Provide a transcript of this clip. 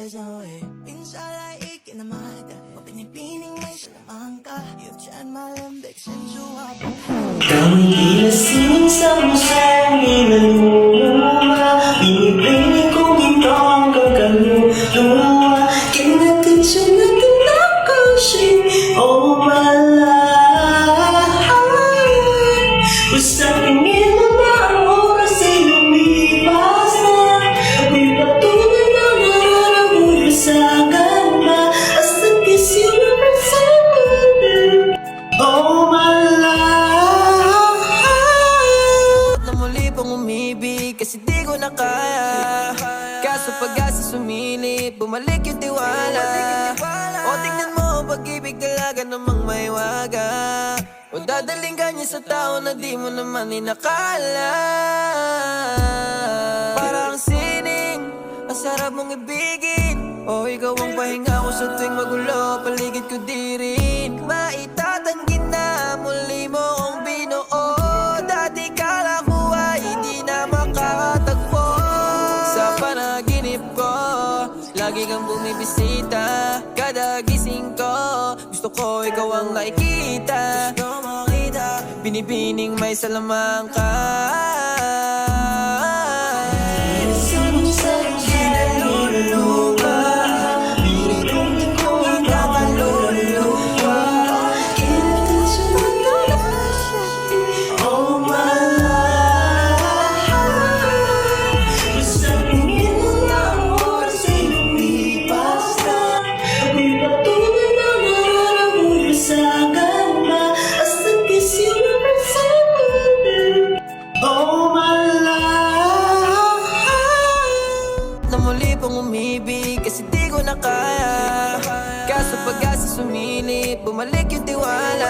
Minsan'y ikinamada o pinipining may salamang ka. You've tried malambig sensual. Kami ilasing sa musang inaluluwa. Pinipinig kong ito ang kakaluluwa. Kinatensyon natin ako siya o wala. Basta tingin mo na ang oras ay lumipas na. Ako'y patuloy na mararamuyo sa ganda. Hasta kiss you never say goodbye. Oh my love. Na muli pang umibig kasi di ko na kaya. Kaso pag-asa sumilip, bumalik yung tiwala. O tingnan mo, pag-ibig talaga namang may waga. O dadaling ka niya sa tao na di mo naman inakala. Parang sining, ang sarap mong ibigin. O ikaw ang pahinga ko sa tuwing magulo, paligid ko di rin maitatanggi na muli mo kong binuo. Dati kala ko ay di na makatagpo. Sa panaginip ko, lagi kang bumibisita. Kada gising ko, gusto ko ikaw ang nakikita. Binibining may salamang ka. Kinaluluwa, piling kong ikaw ang kakaluluwa. Kinatensyon natin Oh my love. Basta tingin mo na ang oras ay lumipas na. Ako'y patuloy na mararamuyo sa ganda. Hasta kiss you never say goodbye. Oh my love. na muli pang umibig kasi di ko na kaya. Kaso pag-asa sumilip, bumalik yung tiwala.